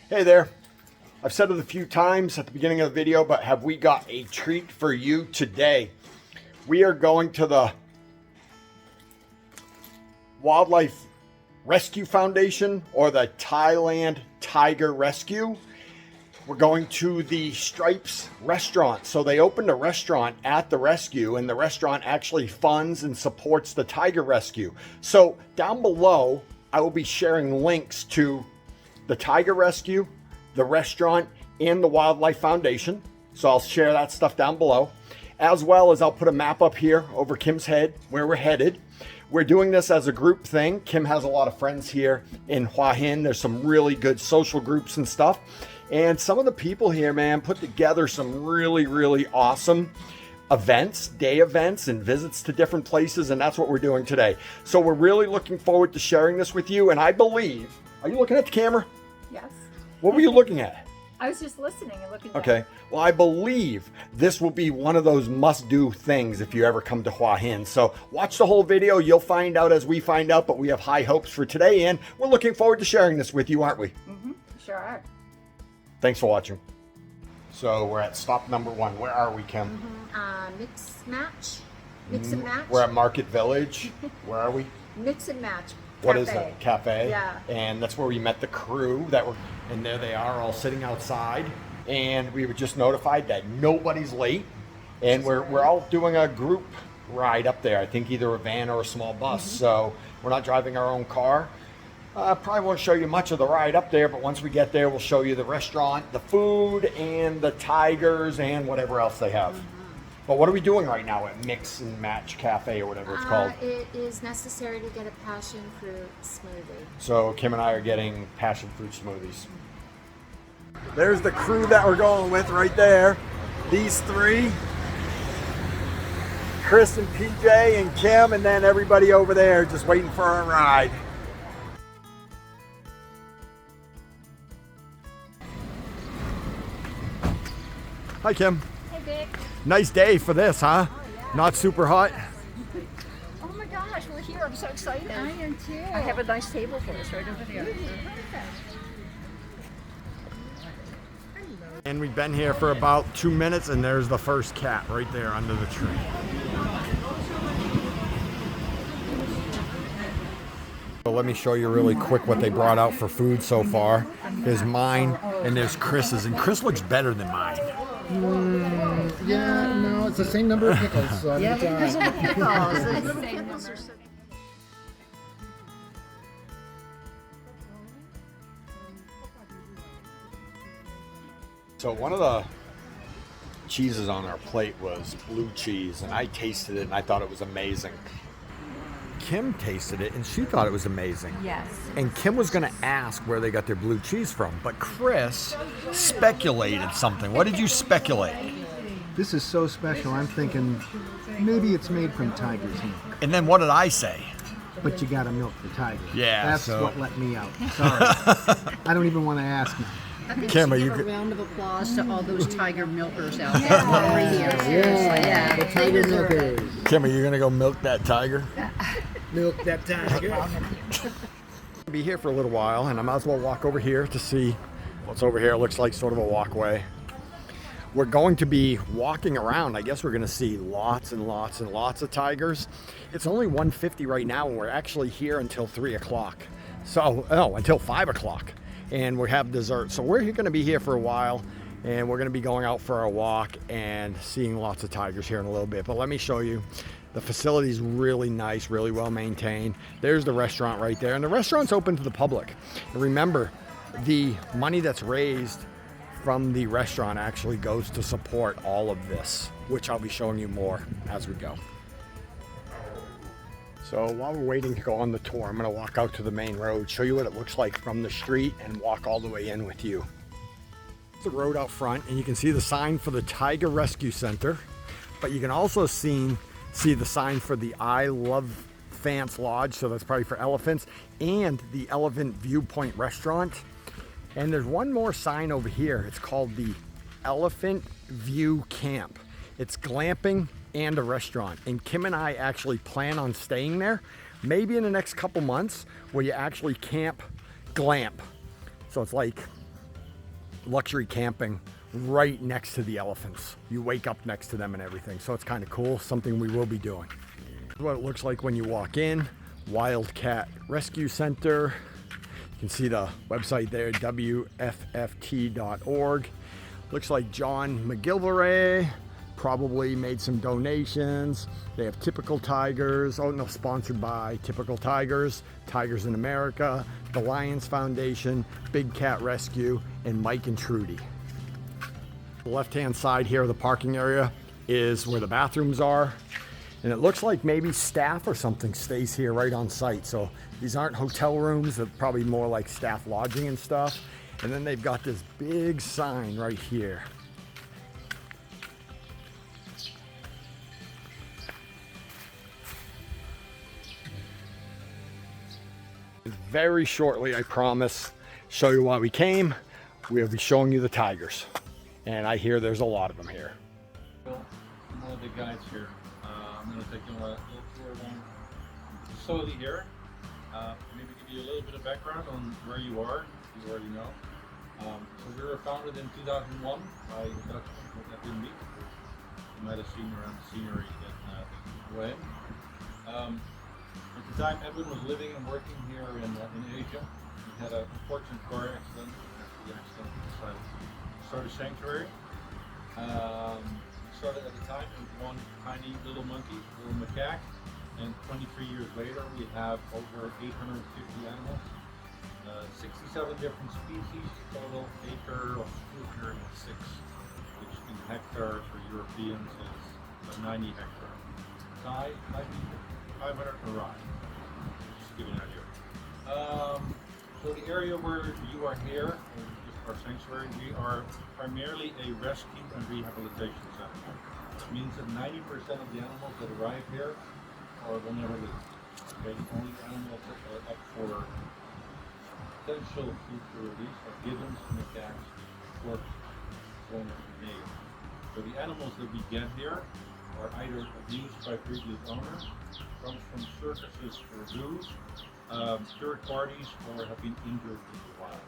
Hey there. I've said it a few times at the beginning of the video, but have we got a treat for you today? We are going to the Wildlife Rescue Foundation, or the Thailand Tiger Rescue. We're going to the Stripes restaurant. So they opened a restaurant at the rescue, and the restaurant actually funds and supports the tiger rescue. So down below, I will be sharing links to the tiger rescue, the restaurant, and the Wildlife Foundation. So I'll share that stuff down below, as well as I'll put a map up here over Kim's head where we're headed. We're doing this as a group thing. Kim has a lot of friends here in Hua Hin. There's some really good social groups and stuff. And some of the people here, man, put together some really, really awesome events, day events, and visits to different places. And that's what we're doing today. So we're really looking forward to sharing this with you. And I believe, are you looking at the camera? Yes. What were you looking at? I was just listening and looking. Okay. Well, I believe this will be one of those must-do things if you ever come to Hua Hin. So watch the whole video. You'll find out as we find out, but we have high hopes for today, and we're looking forward to sharing this with you, aren't we? Mm-hmm. Sure are. Thanks for watching. So we're at stop number 1. Where are we, Kim? Mix and match. We're at Market Village. Where are we? Mix and match. What is that? Cafe. Yeah. And that's where we met the crew that were, and there they are all sitting outside. And we were just notified that nobody's late. And we're all doing a group ride up there. I think either a van or a small bus. So we're not driving our own car. Probably won't show you much of the ride up there, but once we get there, we'll show you the restaurant, the food, and the tigers, and whatever else they have. But what are we doing right now at Mix and Match Cafe, or whatever it's called? It is necessary to get a passion fruit smoothie. So Kim and I are getting passion fruit smoothies. There's the crew that we're going with right there. These three. Chris and PJ and Kim, and then everybody over there just waiting for our ride. Hi, Kim. Hey, Vic. Nice day for this, huh? Oh, yeah. Not super hot. Oh my gosh, we're here. I'm so excited. I am too. I have a nice table for us right over there. And we've been here for about 2 minutes, and there's the first cat right there under the tree. So let me show you really quick what they brought out for food so far. There's mine and there's Chris's, and Chris looks better than mine. Yeah, no, it's the same number of pickles. So Yeah, it's, because of the pickles. The pickles are so. So one of the cheeses on our plate was blue cheese, and I tasted it and I thought it was amazing. Kim tasted it and she thought it was amazing. Yes. And Kim was going to ask where they got their blue cheese from, but Chris speculated something. What did you speculate? this is so special. I'm thinking maybe it's made from tiger's milk. And then what did I say? But you gotta milk the tiger. Yeah, That's so- what let me out. Sorry. I don't even want to ask now. Kim, are you Give a good? round of applause to all those tiger milkers out there over here. Seriously, yeah. The tiger milkers. Kim, are you going to go milk that tiger? Milk that tiger. Be here for a little while, and I might as well walk over here to see what's over here. It looks like sort of a walkway. We're going to be walking around. I guess we're going to see lots and lots and lots of tigers. It's only 1:50 right now, and we're actually here until 3 o'clock. So, no, until 5 o'clock. And we have dessert. So we're going to be here for a while, and we're going to be going out for a walk and seeing lots of tigers here in a little bit. But let me show you. The facility's really nice, really well maintained. There's the restaurant right there, and the restaurant's open to the public. And remember, the money that's raised from the restaurant actually goes to support all of this, which I'll be showing you more as we go. So while we're waiting to go on the tour, I'm going to walk out to the main road, show you what it looks like from the street, and walk all the way in with you. The road out front, and you can see the sign for the Tiger Rescue Center, but you can also see the sign for the I Love Fance Lodge, so that's probably for elephants, and the Elephant Viewpoint Restaurant. And there's one more sign over here. It's called the Elephant View Camp. It's glamping and a restaurant. And Kim and I actually plan on staying there, maybe in the next couple months, where you actually camp glamp. So it's like luxury camping right next to the elephants. You wake up next to them and everything, so it's kind of cool, something we will be doing. This is what it looks like when you walk in. Wildcat Rescue Center. You can see the website there, WFFT.org. Looks like John McGilvray probably made some donations. They have Typical Tigers, oh no, sponsored by Typical Tigers, Tigers in America, the Lions Foundation, Big Cat Rescue, and Mike and Trudy. The left-hand side here of the parking area is where the bathrooms are. And it looks like maybe staff or something stays here right on site. So these aren't hotel rooms, they're probably more like staff lodging and stuff. And then they've got this big sign right here. Very shortly, I promise, show you why we came. We'll be showing you the tigers. And I hear there's a lot of them here. Well, one of the guides here. I'm going to take you on a little tour around the facility here. Maybe give you a little bit of background on where you are, if you already know. So we were founded in 2001 by Edwin Wiek. You might have seen around the scenery that Hua Hin. At the time, Edwin was living and working here in Asia. He had an unfortunate car accident. After the accident, he decided to start a sanctuary. We started at the time with one tiny little monkey, little macaque, and 23 years later we have over 850 animals, 67 different species, total acre of 206, which in hectare for Europeans is about 90 hectare. Thai might be 500 around, just to give you an idea. So the area where you are here, our sanctuary, we are primarily a rescue and rehabilitation center. It means that 90% of the animals that arrive here will never leave. Okay, the only animals that are up for potential future release are gibbons, macaques, storks, swans, and nails. So the animals that we get here are either abused by previous owners, comes from circuses or zoos, third parties, or have been injured in the wild.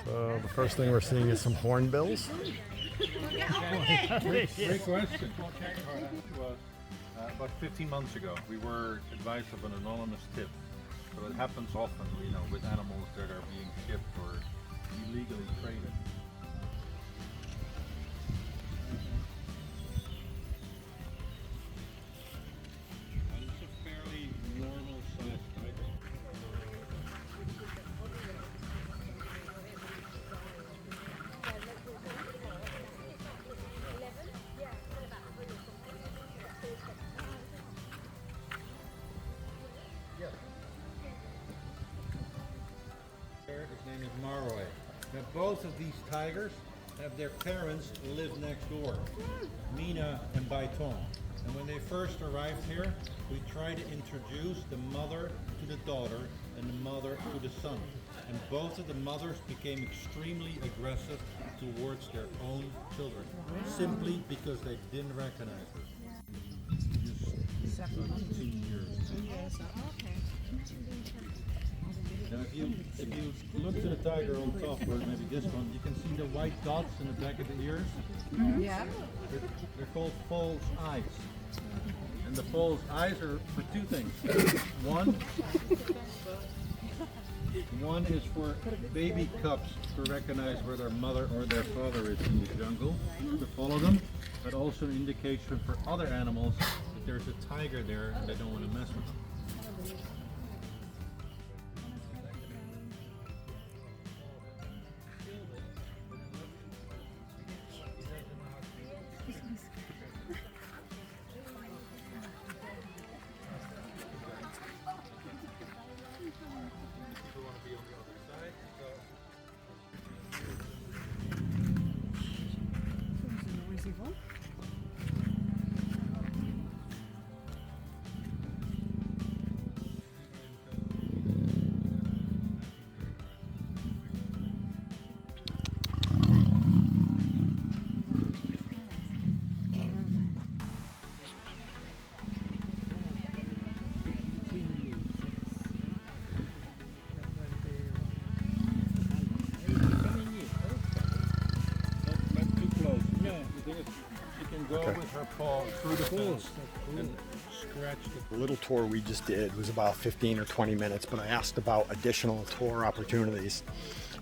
So the first thing we're seeing is some hornbills. Great question. Was, about 15 months ago, we were advised of an anonymous tip. So it happens often, you know, with animals that are being shipped or illegally traded. It's a fairly normal sized tiger. His name is Marway. Now both of these tigers have their parents live next door, Mina and Baiton. And when they first arrived here, we tried to introduce the mother to the daughter and the mother to the son. And both of the mothers became extremely aggressive towards their own children, simply because they didn't recognize her. Just 17 years. Now if you look to the tiger on top, or maybe this one, you can see the white dots in the back of the ears. Yeah. They're called false eyes. And the false eyes are for two things. One is for baby cubs to recognize where their mother or their father is in the jungle, to follow them, but also an indication for other animals that there's a tiger there and they don't want to mess with them. can go Okay. with her paw through the fence and scratch the. The little tour we just did was about 15 or 20 minutes, but I asked about additional tour opportunities.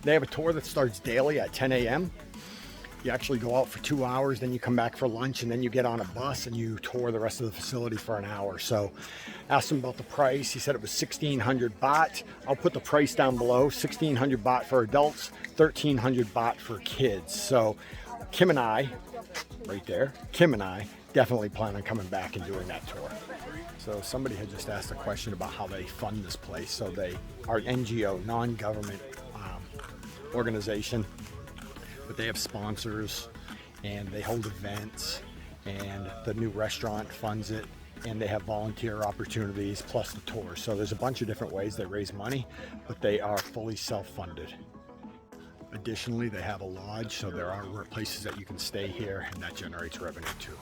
They have a tour that starts daily at 10 a.m. You actually go out for 2 hours, then you come back for lunch, and then you get on a bus and you tour the rest of the facility for an hour. So asked him about the price. He said it was 1,600 baht. I'll put the price down below. 1,600 baht for adults, 1,300 baht for kids. So Kim and I, right there, Kim and I definitely plan on coming back and doing that tour. So somebody had just asked a question about how they fund this place. So they are NGO, non-government organization, but they have sponsors and they hold events, and the new restaurant funds it, and they have volunteer opportunities plus the tour. So there's a bunch of different ways they raise money, but they are fully self-funded. Additionally, they have a lodge, so there are places that you can stay here, and that generates revenue too.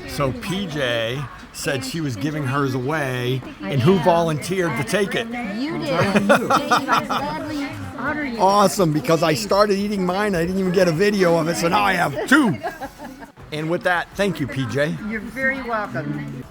So PJ said she was giving hers away, and who volunteered to take it? You did. I gladly honor you. Awesome, because I started eating mine, I didn't even get a video of it, so now I have 2. And with that, thank you, PJ. You're very welcome.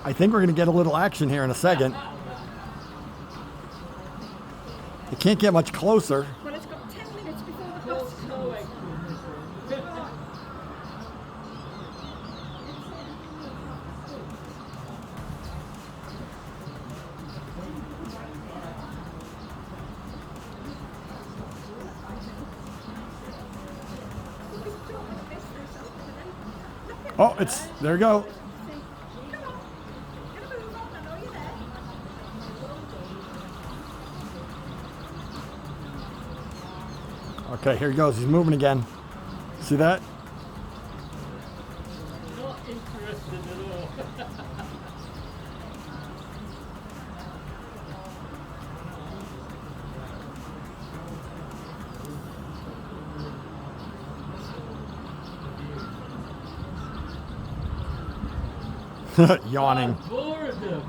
I think we're going to get a little action here in a second. It can't get much closer. Well, it's got 10 minutes before the bus comes. Oh, there we go. Okay, here he goes. He's moving again. See that? Not interested at all. Yawning. Boredom.